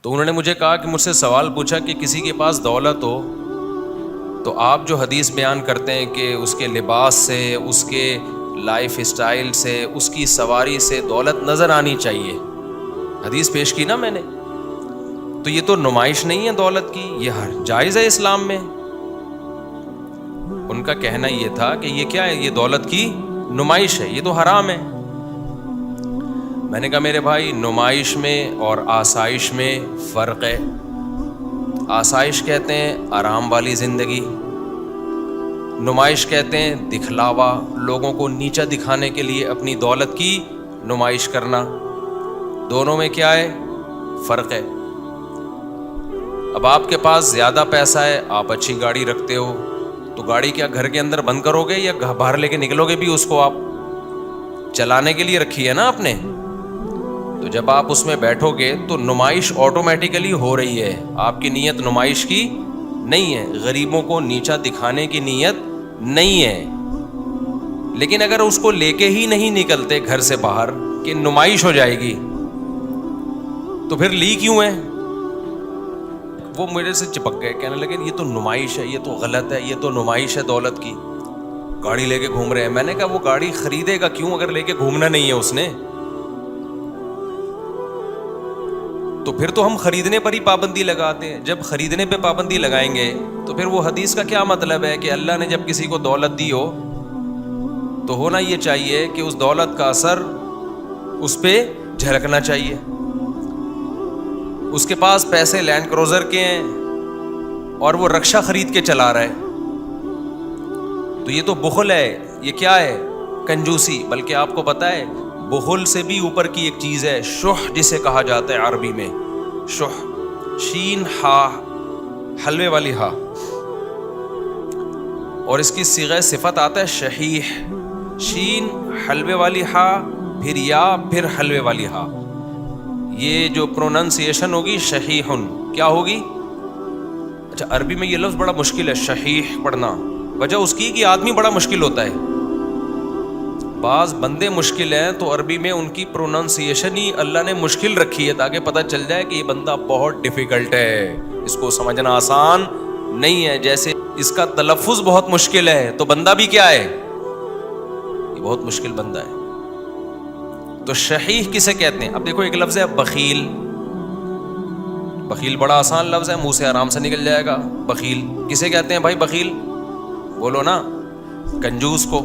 تو انہوں نے مجھے کہا کہ مجھ سے سوال پوچھا کہ کسی کے پاس دولت ہو تو آپ جو حدیث بیان کرتے ہیں کہ اس کے لباس سے، اس کے لائف اسٹائل سے، اس کی سواری سے دولت نظر آنی چاہیے، حدیث پیش کی نا میں نے، تو یہ تو نمائش نہیں ہے دولت کی، یہ جائز ہے اسلام میں؟ ان کا کہنا یہ تھا کہ یہ کیا ہے، یہ دولت کی نمائش ہے، یہ تو حرام ہے۔ میں نے کہا میرے بھائی، نمائش میں اور آسائش میں فرق ہے۔ آسائش کہتے ہیں آرام والی زندگی، نمائش کہتے ہیں دکھلاوا، لوگوں کو نیچا دکھانے کے لیے اپنی دولت کی نمائش کرنا۔ دونوں میں کیا ہے؟ فرق ہے۔ اب آپ کے پاس زیادہ پیسہ ہے، آپ اچھی گاڑی رکھتے ہو، تو گاڑی کیا گھر کے اندر بند کرو گے یا باہر لے کے نکلو گے بھی؟ اس کو آپ چلانے کے لیے رکھی ہے نا آپ نے، تو جب آپ اس میں بیٹھو گے تو نمائش آٹومیٹیکلی ہو رہی ہے، آپ کی نیت نمائش کی نہیں ہے، غریبوں کو نیچا دکھانے کی نیت نہیں ہے۔ لیکن اگر اس کو لے کے ہی نہیں نکلتے گھر سے باہر کہ نمائش ہو جائے گی، تو پھر لی کیوں ہے؟ وہ میرے سے چپک گئے، کہنے لگے یہ تو نمائش ہے، یہ تو غلط ہے، یہ تو نمائش ہے دولت کی، گاڑی لے کے گھوم رہے ہیں۔ میں نے کہا وہ گاڑی خریدے گا کیوں اگر لے کے گھومنا نہیں ہے اس نے؟ تو پھر تو ہم خریدنے پر ہی پابندی لگاتے ہیں۔ جب خریدنے پہ پابندی لگائیں گے تو پھر وہ حدیث کا کیا مطلب ہے کہ اللہ نے جب کسی کو دولت دی ہو تو ہونا یہ چاہیے کہ اس دولت کا اثر اس پہ جھلکنا چاہیے۔ اس کے پاس پیسے لینڈ کروزر کے ہیں اور وہ رکشا خرید کے چلا رہا ہے، تو یہ تو بخل ہے، یہ کیا ہے؟ کنجوسی۔ بلکہ آپ کو پتہ ہے بخل سے بھی اوپر کی ایک چیز ہے شح، جسے کہا جاتا ہے عربی میں شح، شین ہا، حلوے والی ہا، اور اس کی صیغہ صفت آتا ہے شحیح، شین حلوے والی ہا، پھر یا، پھر حلوے والی ہا۔ یہ جو پروننسیشن ہوگی شحیحن، کیا ہوگی؟ اچھا عربی میں یہ لفظ بڑا مشکل ہے شحیح پڑھنا، وجہ اس کی کہ آدمی بڑا مشکل ہوتا ہے، بعض بندے مشکل ہیں تو عربی میں ان کی پروننسیشن ہی اللہ نے مشکل رکھی ہے تاکہ پتہ چل جائے کہ یہ بندہ بہت ڈیفیکلٹ ہے، اس کو سمجھنا آسان نہیں ہے۔ جیسے اس کا تلفظ بہت مشکل ہے تو بندہ بھی کیا ہے؟ یہ بہت مشکل بندہ ہے۔ تو شحیح کسے کہتے ہیں؟ اب دیکھو ایک لفظ ہے بخیل، بخیل بڑا آسان لفظ ہے، منہ سے آرام سے نکل جائے گا۔ بخیل کسے کہتے ہیں بھائی؟ بخیل بولو نا، کنجوس کو،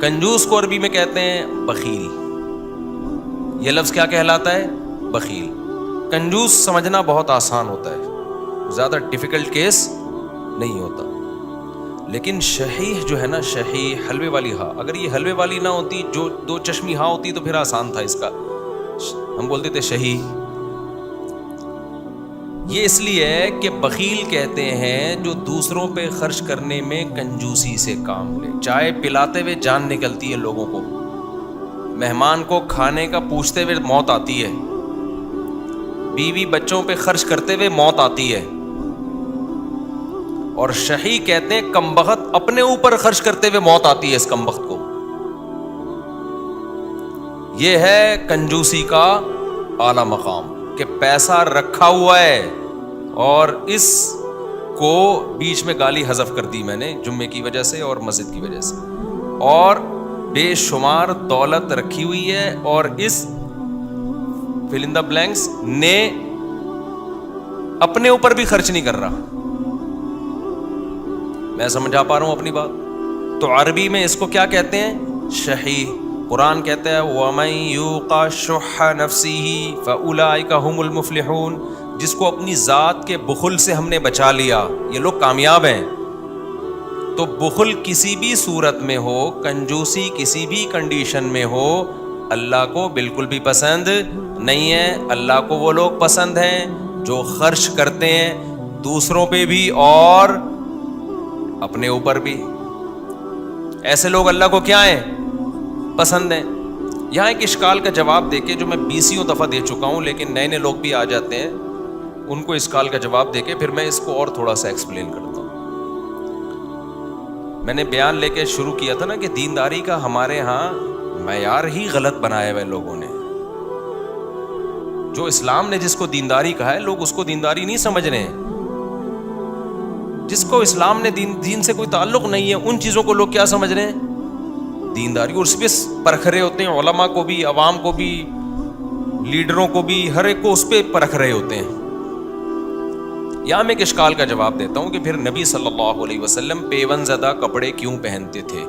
کنجوس کو عربی میں کہتے ہیں بخیل۔ یہ لفظ کیا کہلاتا ہے؟ بخیل۔ کنجوس سمجھنا بہت آسان ہوتا ہے، زیادہ ڈیفیکلٹ کیس نہیں ہوتا۔ لیکن شحیح جو ہے نا، شحیح حلوے والی ہا، اگر یہ حلوے والی نہ ہوتی، جو دو چشمی ہا ہوتی تو پھر آسان تھا اس کا، ہم بولتے تھے شحیح۔ یہ اس لیے ہے کہ بخیل کہتے ہیں جو دوسروں پہ خرچ کرنے میں کنجوسی سے کام لے۔ چائے پلاتے ہوئے جان نکلتی ہے لوگوں کو، مہمان کو کھانے کا پوچھتے ہوئے موت آتی ہے، بیوی بچوں پہ خرچ کرتے ہوئے موت آتی ہے، اور شحیح کہتے ہیں کمبخت اپنے اوپر خرچ کرتے ہوئے موت آتی ہے اس کمبخت کو۔ یہ ہے کنجوسی کا اعلی مقام کہ پیسہ رکھا ہوا ہے اور اس کو بیچ میں گالی حذف کر دی میں نے جمعے کی وجہ سے اور مسجد کی وجہ سے، اور بے شمار دولت رکھی ہوئی ہے اور اس فل ان دا بلینکس نے اپنے اوپر بھی خرچ نہیں کر رہا۔ میں سمجھا پا رہا ہوں اپنی بات؟ تو عربی میں اس کو کیا کہتے ہیں؟ شحیح۔ قرآن کہتا ہے وَمَن يُوقَ شُحَّ نَفْسِهِ فَأُولَٰئِكَ هُمُ الْمُفْلِحُونَ، جس کو اپنی ذات کے بخل سے ہم نے بچا لیا، یہ لوگ کامیاب ہیں۔ تو بخل کسی بھی صورت میں ہو، کنجوسی کسی بھی کنڈیشن میں ہو، اللہ کو بالکل بھی پسند نہیں ہے۔ اللہ کو وہ لوگ پسند ہیں جو خرچ کرتے ہیں دوسروں پہ بھی اور اپنے اوپر بھی۔ ایسے لوگ اللہ کو کیا ہیں؟ پسند ہیں۔ یہاں ایک اشکال کا جواب دے کے، جو میں 20 دفعہ دے چکا ہوں لیکن نئے نئے لوگ بھی آ جاتے ہیں، ان کو اشکال کا جواب دے کے پھر میں اس کو اور تھوڑا سا ایکسپلین کرتا ہوں۔ میں نے بیان لے کے شروع کیا تھا نا کہ دینداری کا ہمارے ہاں معیار ہی غلط بنایا ہوا ہے لوگوں نے۔ جو اسلام نے جس کو دینداری کہا ہے لوگ اس کو دینداری نہیں سمجھ رہے ہیں. جس کو اسلام نے دین سے کوئی تعلق نہیں ہے ان چیزوں کو لوگ کیا سمجھ رہے ہیں؟ دینداری. اور اس پہ پرکھ رہے ہوتے ہیں، علماء کو بھی، عوام کو بھی، لیڈروں کو بھی، ہر ایک کو اس پہ پرکھ رہے ہوتے ہیں. یہاں میں ایک اشکال کا جواب دیتا ہوں کہ پھر نبی صلی اللہ علیہ وسلم پیون زدہ کپڑے کیوں پہنتے تھے؟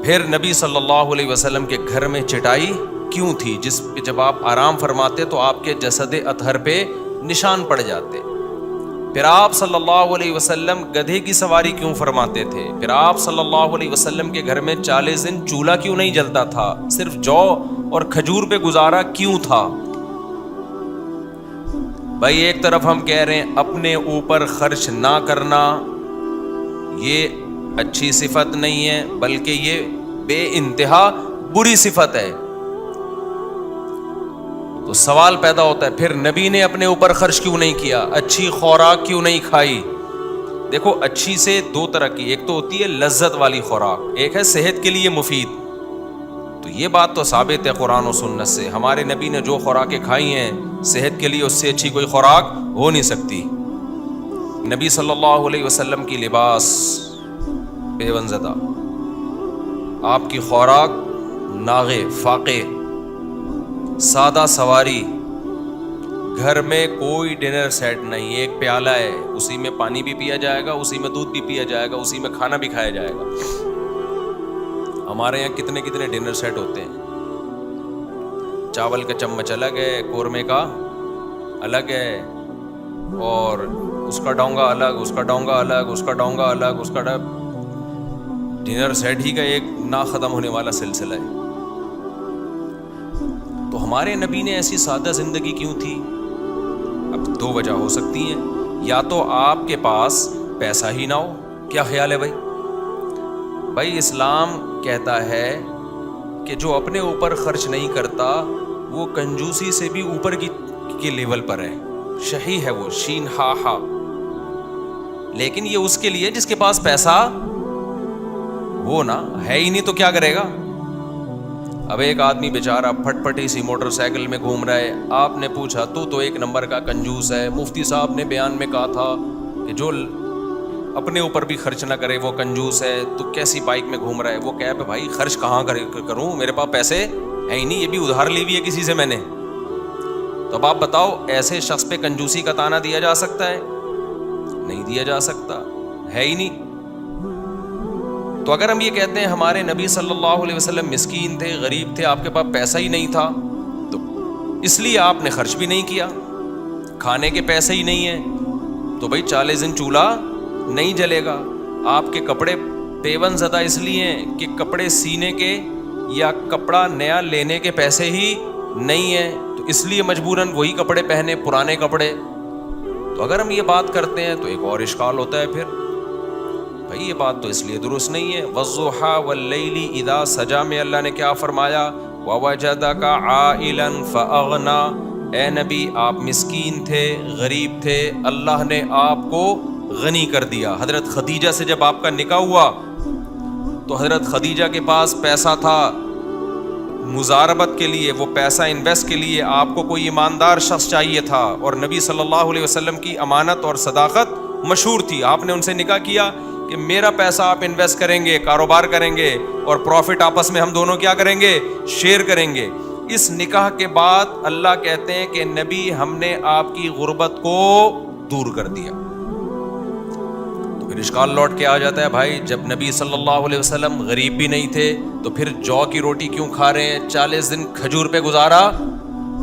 پھر نبی صلی اللہ علیہ وسلم کے گھر میں چٹائی کیوں تھی جس پہ جب آپ آرام فرماتے تو آپ کے جسد اطہر پہ نشان پڑ جاتے؟ پھر آپ صلی اللہ علیہ وسلم گدھے کی سواری کیوں فرماتے تھے؟ پھر آپ صلی اللہ علیہ وسلم کے گھر میں 40 دن چولہا کیوں نہیں جلتا تھا؟ صرف جو اور کھجور پہ گزارا کیوں تھا؟ بھائی ایک طرف ہم کہہ رہے ہیں اپنے اوپر خرچ نہ کرنا یہ اچھی صفت نہیں ہے بلکہ یہ بے انتہا بری صفت ہے. تو سوال پیدا ہوتا ہے پھر نبی نے اپنے اوپر خرچ کیوں نہیں کیا؟ اچھی خوراک کیوں نہیں کھائی؟ دیکھو اچھی سے دو طرح کی، ایک تو ہوتی ہے لذت والی خوراک، ایک ہے صحت کے لیے مفید. تو یہ بات تو ثابت ہے قرآن و سنت سے، ہمارے نبی نے جو خوراکیں کھائی ہیں صحت کے لیے اس سے اچھی کوئی خوراک ہو نہیں سکتی. نبی صلی اللہ علیہ وسلم کی لباس پیون زدہ، آپ کی خوراک ناغے فاقے، سادہ سواری، گھر میں کوئی ڈنر سیٹ نہیں، ایک پیالہ ہے اسی میں پانی بھی پیا جائے گا، اسی میں دودھ بھی پیا جائے گا، اسی میں کھانا بھی کھایا جائے گا. ہمارے یہاں کتنے کتنے ڈنر سیٹ ہوتے ہیں، چاول کا چمچ الگ ہے، قورمے کا الگ ہے، اور اس کا ڈونگا الگ، اس کا ڈونگا الگ، اس کا ڈونگا الگ، اس کا ڈنر سیٹ ہی کا ایک نہ ختم ہونے والا سلسلہ ہے. تو ہمارے نبی نے ایسی سادہ زندگی کیوں تھی؟ اب دو وجہ ہو سکتی ہیں، یا تو آپ کے پاس پیسہ ہی نہ ہو. کیا خیال ہے بھائی اسلام کہتا ہے کہ جو اپنے اوپر خرچ نہیں کرتا وہ کنجوسی سے بھی اوپر کی لیول پر ہے، شہی ہے وہ، شین ہا ہا. لیکن یہ اس کے لیے جس کے پاس پیسہ وہ نہ ہے ہی نہیں تو کیا کرے گا؟ اب ایک آدمی بیچارہ پھٹ پھٹی سی موٹر سائیکل میں گھوم رہا ہے، آپ نے پوچھا تو ایک نمبر کا کنجوس ہے. مفتی صاحب نے بیان میں کہا تھا کہ جو اپنے اوپر بھی خرچ نہ کرے وہ کنجوس ہے. تو کیسی بائک میں گھوم رہا ہے؟ وہ کہے بھائی خرچ کہاں کروں، میرے پاس پیسے ہے ہی نہیں، یہ بھی ادھار لی ہوئی ہے کسی سے میں نے. تو اب آپ بتاؤ ایسے شخص پہ کنجوسی کا طعنہ دیا جا سکتا ہے؟ نہیں دیا جا سکتا، ہے ہی نہیں. تو اگر ہم یہ کہتے ہیں ہمارے نبی صلی اللہ علیہ وسلم مسکین تھے، غریب تھے، آپ کے پاس پیسہ ہی نہیں تھا تو اس لیے آپ نے خرچ بھی نہیں کیا، کھانے کے پیسے ہی نہیں ہیں تو بھائی 40 دن چولہا نہیں جلے گا. آپ کے کپڑے پیون زدہ اس لیے ہیں کہ کپڑے سینے کے یا کپڑا نیا لینے کے پیسے ہی نہیں ہیں تو اس لیے مجبوراً وہی کپڑے پہنے، پرانے کپڑے. تو اگر ہم یہ بات کرتے ہیں تو ایک اور اشکال ہوتا ہے پھر بھائی یہ بات تو اس لیے درست نہیں ہے. والضحیٰ واللیل اذا سجا میں اللہ نے کیا فرمایا؟ ووجدک عائلا فاغنی. اے نبی آپ مسکین تھے، غریب تھے، اللہ نے آپ کو غنی کر دیا. حضرت خدیجہ سے جب آپ کا نکاح ہوا تو حضرت خدیجہ کے پاس پیسہ تھا مزاربت کے لیے، وہ پیسہ انویسٹ کے لیے آپ کو کوئی ایماندار شخص چاہیے تھا، اور نبی صلی اللہ علیہ وسلم کی امانت اور صداقت مشہور تھی. آپ نے ان سے نکاح کیا کہ میرا پیسہ آپ انویسٹ کریں گے، کاروبار کریں گے، اور پروفٹ آپس میں ہم دونوں کیا کریں گے؟ شیئر کریں گے. اس نکاح کے بعد اللہ کہتے ہیں کہ نبی ہم نے آپ کی غربت کو دور کر دیا. تو پھر اشکال لوٹ کے آ جاتا ہے بھائی جب نبی صلی اللہ علیہ وسلم غریب بھی نہیں تھے تو پھر جو کی روٹی کیوں کھا رہے ہیں؟ 40 دن کھجور پہ گزارا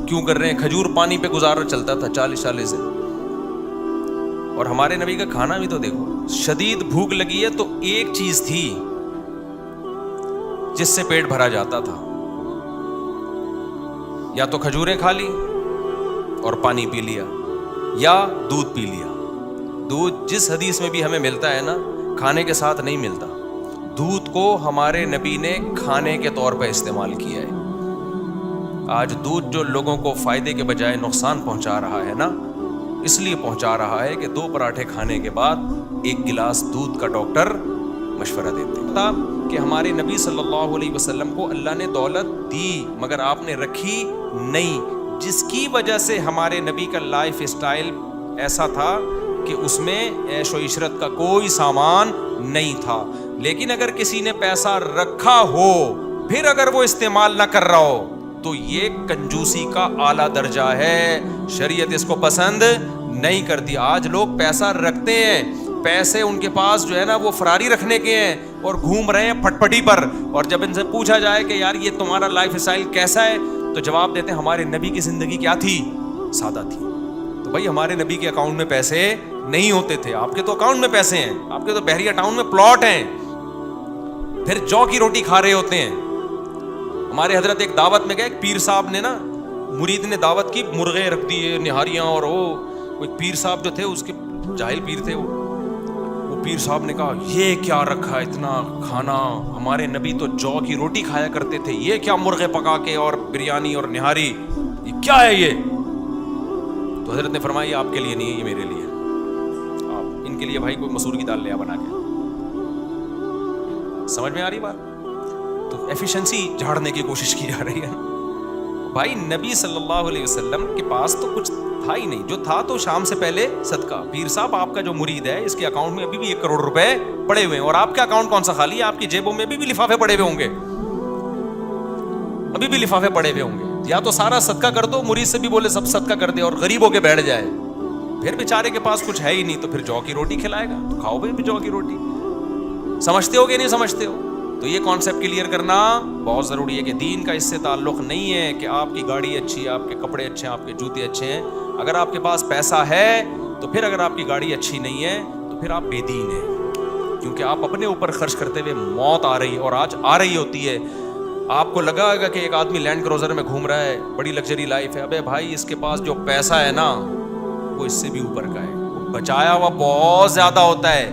کیوں کر رہے ہیں؟ کھجور پانی پہ گزارا چلتا تھا 40 دن. اور ہمارے نبی کا کھانا بھی تو دیکھو، شدید بھوک لگی ہے تو ایک چیز تھی جس سے پیٹ بھرا جاتا تھا، یا تو کھجوریں کھا لی اور پانی پی لیا یا دودھ پی لیا. دودھ جس حدیث میں بھی ہمیں ملتا ہے نا کھانے کے ساتھ نہیں ملتا. دودھ کو ہمارے نبی نے کھانے کے طور پہ استعمال کیا ہے. آج دودھ جو لوگوں کو فائدے کے بجائے نقصان پہنچا رہا ہے نا، اس لیے پہنچا رہا ہے کہ 2 پراٹھے کھانے کے بعد 1 گلاس دودھ کا ڈاکٹر مشورہ دیتے ہیں. کہ ہمارے نبی صلی اللہ علیہ وسلم کو اللہ نے دولت دی مگر آپ نے رکھی نہیں, جس کی وجہ سے ہمارے نبی کا لائف اسٹائل ایسا تھا کہ اس میں عیش و عشرت کا کوئی سامان نہیں تھا. لیکن اگر کسی نے پیسہ رکھا ہو پھر اگر وہ استعمال نہ کر رہا ہو تو یہ کنجوسی کا اعلیٰ درجہ ہے, شریعت اس کو پسند نہیں کرتی. آج لوگ پیسہ رکھتے ہیں, پیسے ان کے پاس جو ہے نا وہ فراری رکھنے کے ہیں اور گھوم رہے ہیں پھٹ پٹی پر, اور جب ان سے پوچھا جائے کہ یار یہ تمہارا لائف اسٹائل کیسا ہے تو جواب دیتے ہیں ہمارے نبی کی زندگی کیا تھی, سادہ تھی. تو بھائی ہمارے نبی کے اکاؤنٹ میں پیسے نہیں ہوتے تھے, آپ کے تو اکاؤنٹ میں پیسے ہیں, آپ کے تو بحریہ ٹاؤن میں پلاٹ ہیں, پھر جو کی روٹی کھا رہے ہوتے ہیں. ہمارے حضرت ایک دعوت میں گئے, ایک پیر صاحب نے نا, مرید نے دعوت کی, مرغے رکھ دیے, نہاریاں, اور وہ ایک پیر صاحب جو تھے اس کے جاہل پیر تھے, وہ پیر صاحب نے کہا یہ کیا رکھا اتنا کھانا, ہمارے نبی تو جو کی روٹی کھایا کرتے تھے, یہ کیا مرغے پکا کے اور بریانی اور نہاری, یہ کیا ہے یہ؟ تو حضرت نے فرمایا یہ آپ کے لیے نہیں ہے, یہ میرے لیے, آپ ان کے لیے بھائی کوئی مسور کی دال لیا بنا کے. سمجھ میں آ رہی بات؟ تو ایفیشنسی جھاڑنے کی کوشش کی جا رہی ہے. بھائی نبی صلی اللہ علیہ وسلم کے پاس تو کچھ تھا ہی نہیں, جو تھا تو شام سے پہلے صدقہ. پیر صاحب آپ کا جو مرید ہے اس کے اکاؤنٹ میں ابھی بھی 1 کروڑ روپے پڑے ہوئے ہیں, اور آپ کا اکاؤنٹ کون سا خالی ہے؟ آپ کی جیبوں میں ابھی بھی لفافے پڑے ہوئے ہوں گے, ابھی بھی لفافے پڑے ہوئے ہوں گے. یا تو سارا صدقہ کر دو, مرید سے بھی بولے سب صدقہ کر دے اور غریب ہو کے بیٹھ جائے. پھر بیچارے کے پاس کچھ ہے ہی نہیں تو پھر جو کی روٹی کھلائے گا, تو کھاؤ بھی جو کی روٹی. سمجھتے ہو کہ نہیں سمجھتے ہو؟ تو یہ کانسیپٹ کلیئر کرنا بہت ضروری ہے کہ دین کا اس سے تعلق نہیں ہے کہ آپ کی گاڑی اچھی ہے, آپ کے کپڑے اچھے ہیں, آپ کے جوتے اچھے ہیں. اگر آپ کے پاس پیسہ ہے تو پھر اگر آپ کی گاڑی اچھی نہیں ہے تو پھر آپ بے دین ہیں, کیونکہ آپ اپنے اوپر خرچ کرتے ہوئے موت آ رہی ہے, اور آج آ رہی ہوتی ہے. آپ کو لگا ہوگا کہ ایک آدمی لینڈ کروزر میں گھوم رہا ہے, بڑی لگژری لائف ہے. ابے بھائی اس کے پاس جو پیسہ ہے نا وہ اس سے بھی اوپر کا ہے, بچایا ہوا بہت زیادہ ہوتا ہے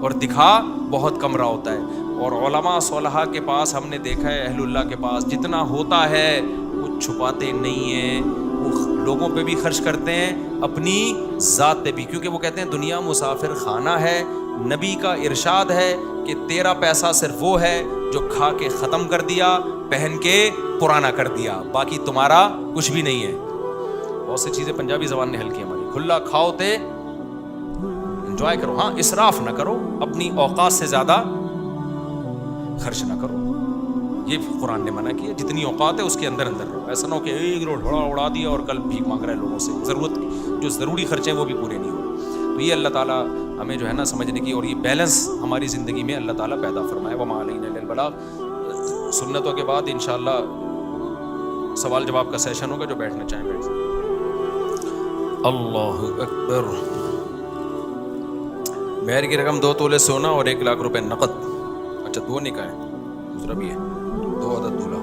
اور دکھا بہت کم رہا ہوتا ہے. اور علماء صالحہ کے پاس ہم نے دیکھا ہے, اہل اللہ کے پاس جتنا ہوتا ہے وہ چھپاتے نہیں ہیں, وہ لوگوں پہ بھی خرچ کرتے ہیں, اپنی ذات پہ بھی, کیونکہ وہ کہتے ہیں دنیا مسافر خانہ ہے. نبی کا ارشاد ہے کہ تیرا پیسہ صرف وہ ہے جو کھا کے ختم کر دیا, پہن کے پرانا کر دیا, باقی تمہارا کچھ بھی نہیں ہے. بہت سی چیزیں پنجابی زبان نے حل کی ہماری, کھلا کھاؤ تے انجوائے کرو, ہاں اسراف نہ کرو, اپنی اوقات سے زیادہ خرچ نہ کرو. یہ قرآن نے منع کیا, جتنی اوقات ہے اس کے اندر اندر رہو. ایسا نہ ہو کہ ایک روڈ اڑا دیا اور کل بھیک مانگ رہا ہے لوگوں سے, ضرورت جو ضروری خرچے ہیں وہ بھی پورے نہیں ہو. تو یہ اللہ تعالیٰ ہمیں جو ہے نا سمجھنے کی, اور یہ بیلنس ہماری زندگی میں اللہ تعالیٰ پیدا فرمائے. وما علینا الا البلاغ. سنتوں کے بعد انشاءاللہ سوال جواب کا سیشن ہوگا, جو بیٹھنا چاہیں بیٹھ سکیں. اللہ اکبر. مہر کی رقم 2 تولے سونا اور 1 لاکھ روپے نقد. اچھا 2 نکاح ہے, دوسرا بھی ہے 2 عدد دولہا.